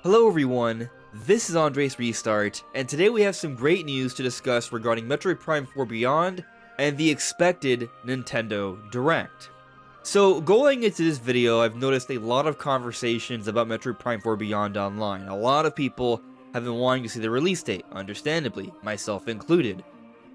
Hello everyone, this is AndresRestart, and today we have some great news to discuss regarding Metroid Prime 4 Beyond and the expected Nintendo Direct. So, going into this video, I've noticed a lot of conversations about Metroid Prime 4 Beyond online. A lot of people have been wanting to see the release date, understandably, myself included.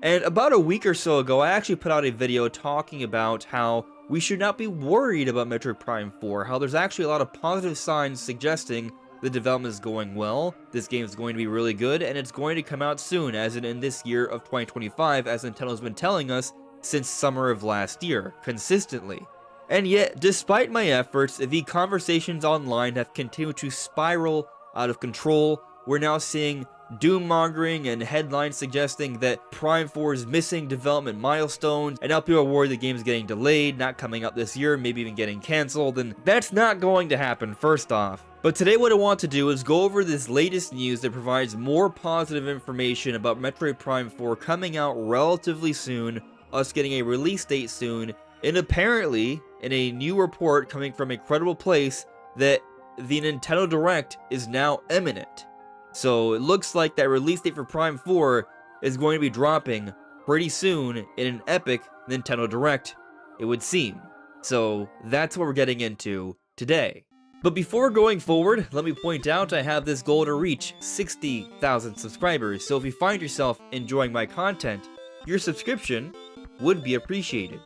And about a week or so ago, I actually put out a video talking about how we should not be worried about Metroid Prime 4, how there's actually a lot of positive signs suggesting the development is going well, this game is going to be really good, and it's going to come out soon, as in this year of 2025, as Nintendo's been telling us since summer of last year, consistently. And yet, despite my efforts, the conversations online have continued to spiral out of control. We're now seeing doom-mongering and headlines suggesting that Prime 4 is missing development milestones, and now people are worried the game is getting delayed, not coming out this year, maybe even getting cancelled, and that's not going to happen, first off. But today what I want to do is go over this latest news that provides more positive information about Metroid Prime 4 coming out relatively soon, us getting a release date soon, and apparently, in a new report coming from a credible place, that the Nintendo Direct is now imminent. So it looks like that release date for Prime 4 is going to be dropping pretty soon in an epic Nintendo Direct, it would seem. So that's what we're getting into today. But before going forward, let me point out I have this goal to reach 60,000 subscribers, so if you find yourself enjoying my content, your subscription would be appreciated.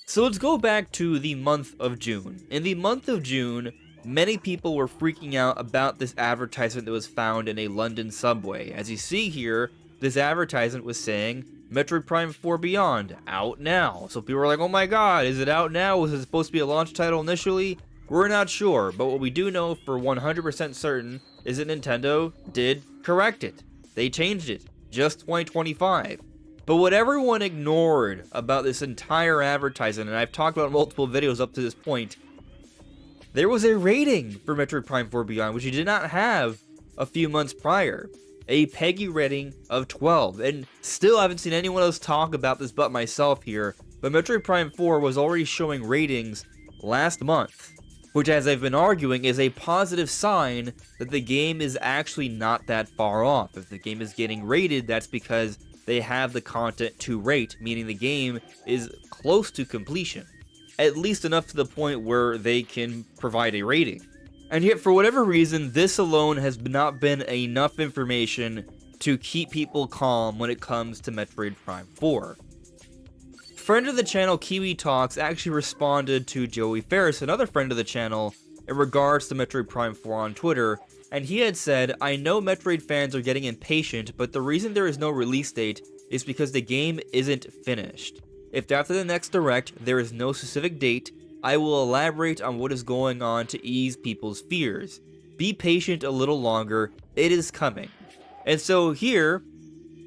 So let's go back to the month of June. In the month of June, many people were freaking out about this advertisement that was found in a London subway. As you see here, this advertisement was saying, Metroid Prime 4 Beyond, out now. So people were like, oh my god, is it out now? Was it supposed to be a launch title initially? We're not sure, but what we do know for 100% certain is that Nintendo did correct it. They changed it, just 2025. But what everyone ignored about this entire advertisement, and I've talked about multiple videos up to this point, there was a rating for Metroid Prime 4 Beyond, which you did not have a few months prior. A PEGI rating of 12, and still haven't seen anyone else talk about this but myself here, but Metroid Prime 4 was already showing ratings last month, which, as I've been arguing, is a positive sign that the game is actually not that far off. If the game is getting rated, that's because they have the content to rate, meaning the game is close to completion. At least enough to the point where they can provide a rating. And yet, for whatever reason, this alone has not been enough information to keep people calm when it comes to Metroid Prime 4. Friend of the channel, Kiwi Talks, actually responded to Joey Ferris, another friend of the channel, in regards to Metroid Prime 4 on Twitter, and he had said, I know Metroid fans are getting impatient, but the reason there is no release date is because the game isn't finished. If after the next Direct there is no specific date, I will elaborate on what is going on to ease people's fears. Be patient a little longer, it is coming. And so here,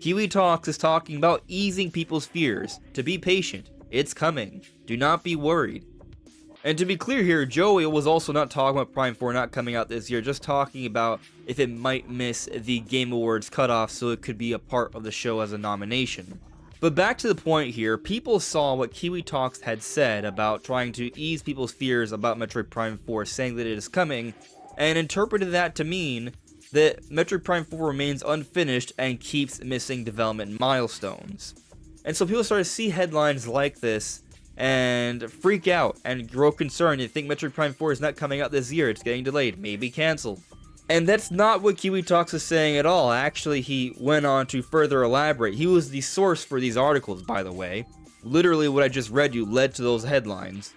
Kiwi Talks is talking about easing people's fears. To be patient, it's coming. Do not be worried. And to be clear here, Joey was also not talking about Prime 4 not coming out this year, just talking about if it might miss the Game Awards cutoff so it could be a part of the show as a nomination. But back to the point here, people saw what Kiwi Talks had said about trying to ease people's fears about Metroid Prime 4, saying that it is coming, and interpreted that to mean that Metroid Prime 4 remains unfinished and keeps missing development milestones. And so people start to see headlines like this and freak out and grow concerned and think Metroid Prime 4 is not coming out this year, it's getting delayed, maybe cancelled. And that's not what Kiwi Talks is saying at all. Actually, he went on to further elaborate. He was the source for these articles, by the way. Literally what I just read you led to those headlines.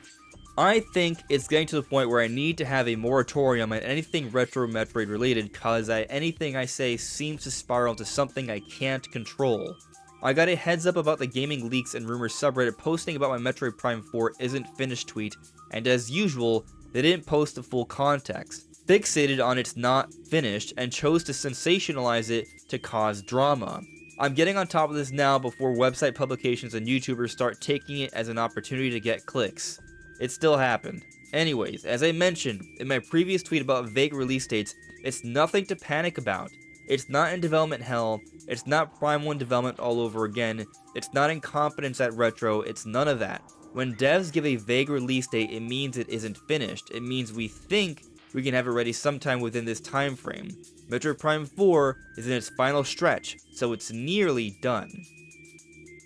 I think it's getting to the point where I need to have a moratorium on anything retro Metroid related, cause anything I say seems to spiral into something I can't control. I got a heads up about the Gaming Leaks and Rumors subreddit posting about my Metroid Prime 4 isn't finished tweet, and as usual, they didn't post the full context. Fixated on it's not finished and chose to sensationalize it to cause drama. I'm getting on top of this now before website publications and YouTubers start taking it as an opportunity to get clicks. It still happened. Anyways, as I mentioned in my previous tweet about vague release dates, it's nothing to panic about. It's not in development hell, it's not Prime 1 development all over again, it's not incompetence at Retro, it's none of that. When devs give a vague release date, it means it isn't finished. It means we think we can have it ready sometime within this time frame. Metroid Prime 4 is in its final stretch, so it's nearly done.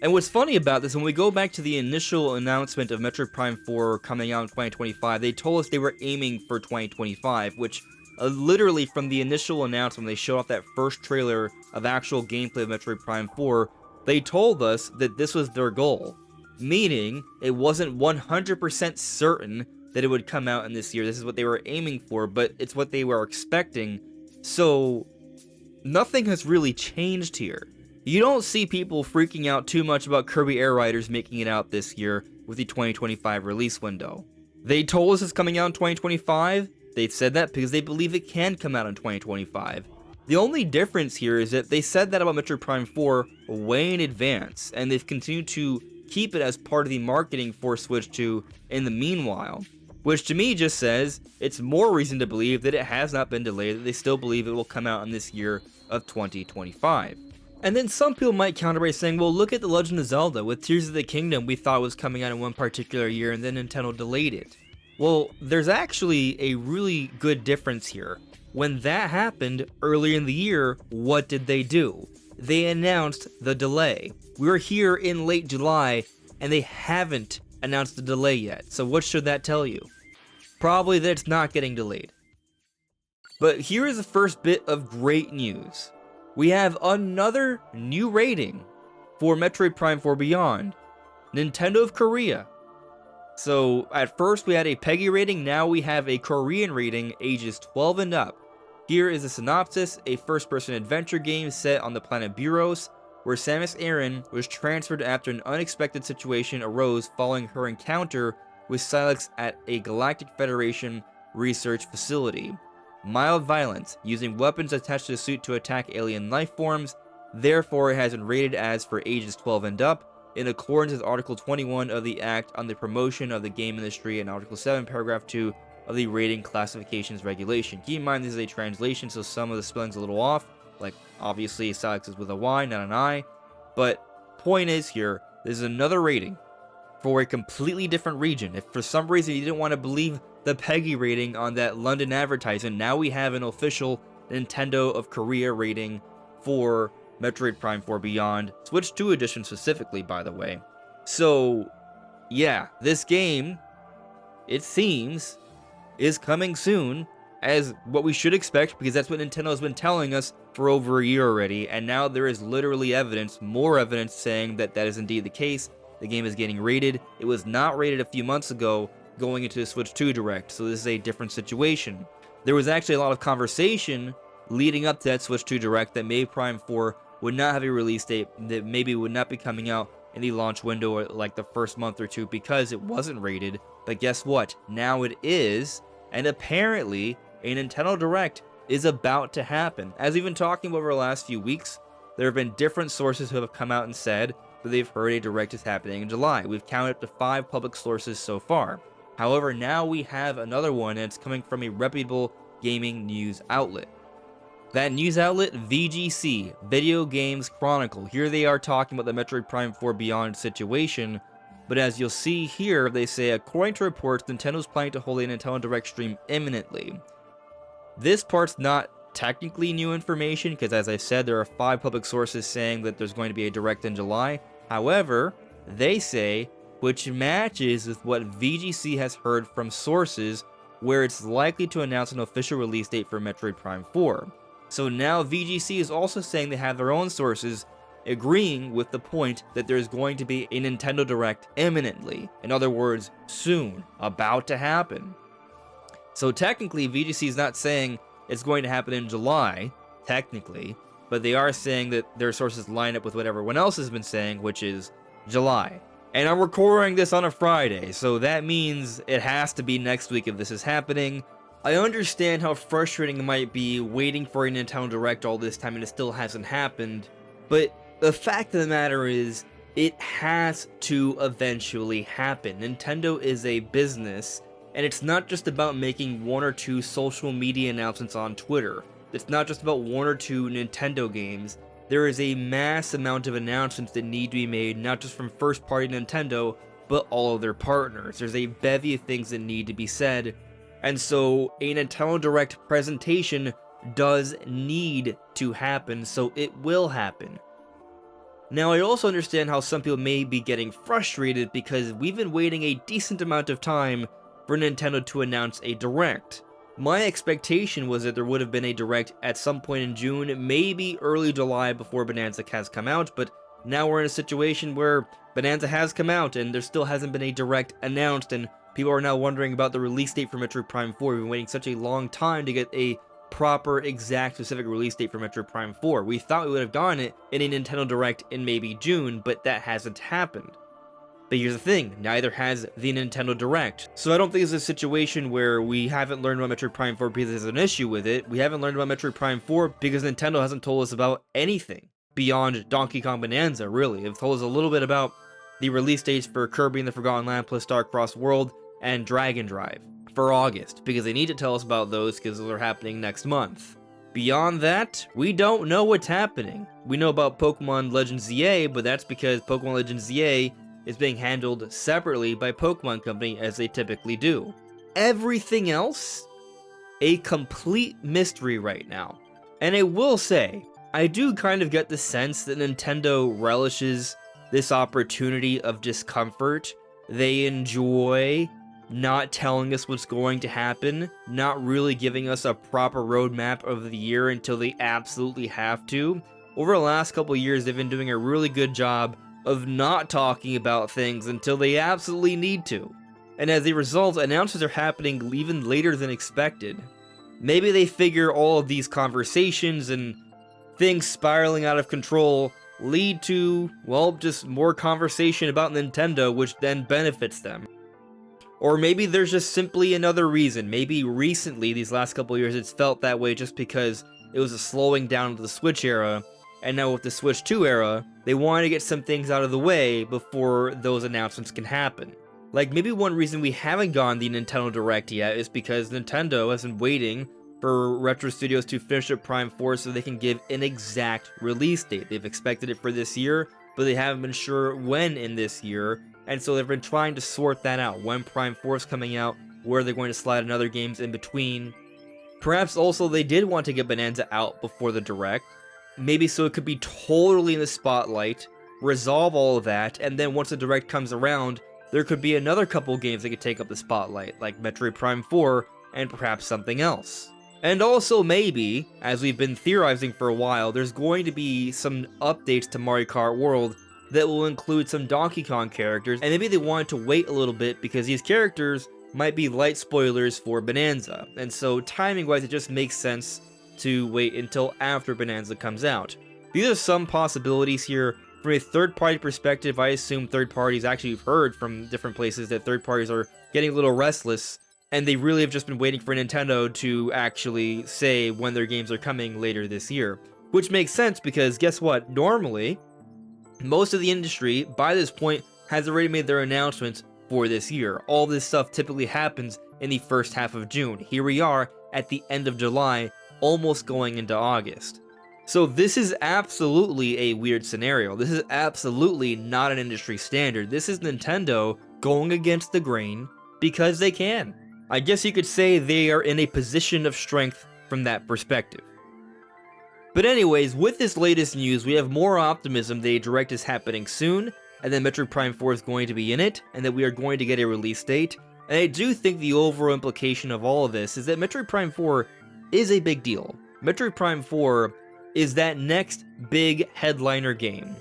And what's funny about this, when we go back to the initial announcement of Metroid Prime 4 coming out in 2025, they told us they were aiming for 2025, which literally from the initial announcement, when they showed off that first trailer of actual gameplay of Metroid Prime 4, they told us that this was their goal. Meaning, it wasn't 100% certain that it would come out in this year. This is what they were aiming for, but it's what they were expecting. So, nothing has really changed here. You don't see people freaking out too much about Kirby Air Riders making it out this year with the 2025 release window. They told us it's coming out in 2025. They've said that because they believe it can come out in 2025. The only difference here is that they said that about Metroid Prime 4 way in advance, and they've continued to keep it as part of the marketing for Switch 2 in the meanwhile. Which to me just says it's more reason to believe that it has not been delayed, that they still believe it will come out in this year of 2025. And then some people might counter by saying, well, look at The Legend of Zelda. With Tears of the Kingdom, we thought it was coming out in one particular year, and then Nintendo delayed it. Well, there's actually a really good difference here. When that happened earlier in the year, what did they do? They announced the delay. We're here in late July, and they haven't announced the delay yet. So what should that tell you? Probably that it's not getting delayed. But here is the first bit of great news. We have another new rating for Metroid Prime 4 Beyond. Nintendo of Korea. So at first we had a PEGI rating, now we have a Korean rating, ages 12 and up. Here is a synopsis: a first-person adventure game set on the planet Buros, where Samus Aran was transferred after an unexpected situation arose following her encounter with Silex at a Galactic Federation research facility. Mild violence, using weapons attached to the suit to attack alien life forms, therefore it has been rated as for ages 12 and up, in accordance with Article 21 of the Act on the Promotion of the Game Industry and Article 7, Paragraph 2 of the Rating Classifications Regulation. Keep in mind this is a translation, so some of the spelling's a little off, like obviously Silex is with a Y, not an I, but point is here, this is another rating for a completely different region. If for some reason you didn't want to believe the PEGI rating on that London advertisement, now we have an official Nintendo of Korea rating for Metroid Prime 4 Beyond, Switch 2 edition specifically, by the way. So, yeah, this game, it seems, is coming soon, as what we should expect, because that's what Nintendo has been telling us for over a year already, and now there is literally evidence, more evidence saying that that is indeed the case. The game is getting rated. It was not rated a few months ago going into the Switch 2 Direct, so this is a different situation. There was actually a lot of conversation leading up to that Switch 2 Direct that maybe Prime 4 would not have a release date, that maybe would not be coming out in the launch window or like the first month or two because it wasn't rated. But guess what? Now it is, and apparently a Nintendo Direct is about to happen. As we've been talking about over the last few weeks, there have been different sources who have come out and said that they've heard a Direct is happening in July. We've counted up to 5 public sources so far. However, now we have another one, and it's coming from a reputable gaming news outlet. That news outlet, VGC, Video Games Chronicle. Here they are talking about the Metroid Prime 4 Beyond situation, but as you'll see here, they say, according to reports, Nintendo's planning to hold a Nintendo Direct stream imminently. This part's not technically new information, because as I said, there are 5 public sources saying that there's going to be a Direct in July. However, they say, which matches with what VGC has heard from sources, where it's likely to announce an official release date for Metroid Prime 4. So now VGC is also saying they have their own sources agreeing with the point that there's going to be a Nintendo Direct imminently. In other words, soon, about to happen. So technically, VGC is not saying it's going to happen in July, technically, but they are saying that their sources line up with what everyone else has been saying, which is July. And I'm recording this on a Friday, so that means it has to be next week if this is happening. I understand how frustrating it might be waiting for a Nintendo Direct all this time and it still hasn't happened, but the fact of the matter is, it has to eventually happen. Nintendo is a business, and it's not just about making 1 or 2 social media announcements on Twitter. It's not just about 1 or 2 Nintendo games. There is a mass amount of announcements that need to be made, not just from first-party Nintendo, but all of their partners. There's a bevy of things that need to be said, And so a Nintendo Direct presentation does need to happen, so it will happen. Now, I also understand how some people may be getting frustrated because we've been waiting a decent amount of time for Nintendo to announce a Direct. My expectation was that there would have been a Direct at some point in June, maybe early July before Bonanza has come out, but now we're in a situation where Bonanza has come out and there still hasn't been a Direct announced, and people are now wondering about the release date for Metroid Prime 4. We've been waiting such a long time to get a proper, exact, specific release date for Metroid Prime 4. We thought we would have gotten it in a Nintendo Direct in maybe June, but that hasn't happened. But here's the thing, neither has the Nintendo Direct. So I don't think it's a situation where we haven't learned about Metroid Prime 4 because there's an issue with it. We haven't learned about Metroid Prime 4 because Nintendo hasn't told us about anything beyond Donkey Kong Bonanza, really. They've told us a little bit about the release dates for Kirby and the Forgotten Land plus Star-Crossed World and Dragon Drive for August, because they need to tell us about those because those are happening next month. Beyond that, we don't know what's happening. We know about Pokemon Legends ZA, but that's because Pokemon Legends ZA is being handled separately by Pokemon Company as they typically do. Everything else, a complete mystery right now. And I will say, I do kind of get the sense that Nintendo relishes this opportunity of discomfort. They enjoy not telling us what's going to happen, not really giving us a proper roadmap of the year until they absolutely have to. Over the last couple years, they've been doing a really good job of not talking about things until they absolutely need to. And as a result, announcements are happening even later than expected. Maybe they figure all of these conversations and things spiraling out of control lead to, well, just more conversation about Nintendo, which then benefits them. Or maybe there's just simply another reason. Maybe recently, these last couple years, it's felt that way just because it was a slowing down of the Switch era, and now with the Switch 2 era, they want to get some things out of the way before those announcements can happen. Like, maybe one reason we haven't gotten the Nintendo Direct yet is because Nintendo has been waiting for Retro Studios to finish up Prime 4 so they can give an exact release date. They've expected it for this year, but they haven't been sure when in this year, and so they've been trying to sort that out. When Prime 4 is coming out, where they're going to slide in other games in between. Perhaps also they did want to get Bonanza out before the Direct, maybe so it could be totally in the spotlight, resolve all of that, and then once the Direct comes around, there could be another couple games that could take up the spotlight, like Metroid Prime 4, and perhaps something else. And also maybe, as we've been theorizing for a while, there's going to be some updates to Mario Kart World that will include some Donkey Kong characters, and maybe they wanted to wait a little bit because these characters might be light spoilers for Bonanza, and so timing-wise it just makes sense to wait until after Bonanza comes out. These are some possibilities here. From a third-party perspective, I assume third parties actually heard from different places that third parties are getting a little restless, and they really have just been waiting for Nintendo to actually say when their games are coming later this year. Which makes sense because guess what? Normally, most of the industry, by this point, has already made their announcements for this year. All this stuff typically happens in the first half of June. Here we are at the end of July, almost going into August. So this is absolutely a weird scenario. This is absolutely not an industry standard. This is Nintendo going against the grain because they can. I guess you could say they are in a position of strength from that perspective. But anyways, with this latest news, we have more optimism that a Direct is happening soon, and that Metroid Prime 4 is going to be in it, and that we are going to get a release date. And I do think the overall implication of all of this is that Metroid Prime 4 is a big deal. Metroid Prime 4 is that next big headliner game.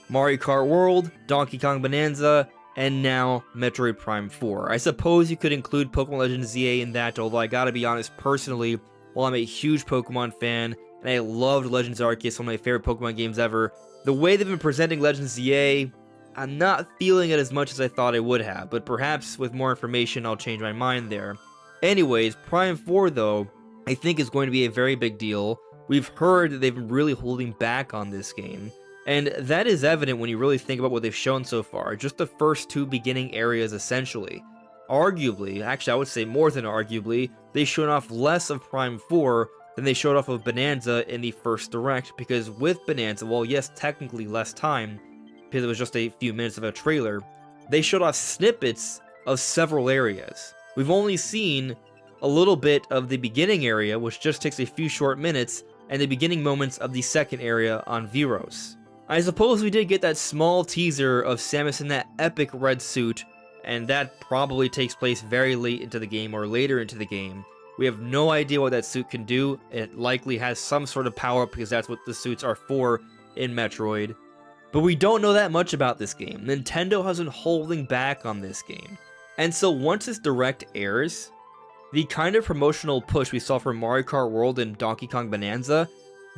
Mario Kart World, Donkey Kong Bonanza, and now Metroid Prime 4. I suppose you could include Pokemon Legends ZA in that, although I gotta be honest, personally, while I'm a huge Pokemon fan, and I loved Legends Arceus, one of my favorite Pokemon games ever, the way they've been presenting Legends ZA, I'm not feeling it as much as I thought I would have, but perhaps with more information I'll change my mind there. Anyways, Prime 4 though, I think is going to be a very big deal. We've heard that they've been really holding back on this game, and that is evident when you really think about what they've shown so far, just the first two beginning areas essentially. Arguably, actually I would say more than arguably, they showed off less of Prime 4 than they showed off of Bonanza in the first Direct, because with Bonanza, well yes, technically less time, because it was just a few minutes of a trailer, they showed off snippets of several areas. We've only seen a little bit of the beginning area, which just takes a few short minutes, and the beginning moments of the second area on Viros. I suppose we did get that small teaser of Samus in that epic red suit, and that probably takes place very late into the game or later into the game. We have no idea what that suit can do. It likely has some sort of power-up because that's what the suits are for in Metroid. But we don't know that much about this game. Nintendo has been holding back on this game. And so once this Direct airs, the kind of promotional push we saw for Mario Kart World and Donkey Kong Bonanza,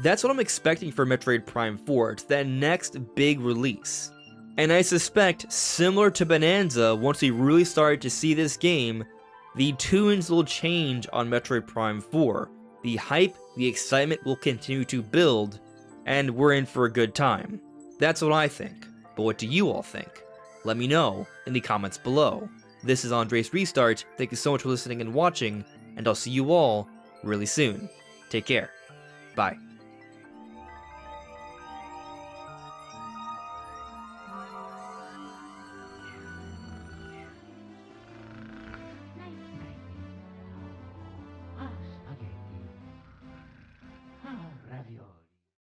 that's what I'm expecting for Metroid Prime 4. It's that next big release. And I suspect, similar to Bonanza, once we really start to see this game, the tunes will change on Metroid Prime 4. The hype, the excitement will continue to build, and we're in for a good time. That's what I think. But what do you all think? Let me know in the comments below. This is AndresRestart. Thank you so much for listening and watching, and I'll see you all really soon. Take care. Bye.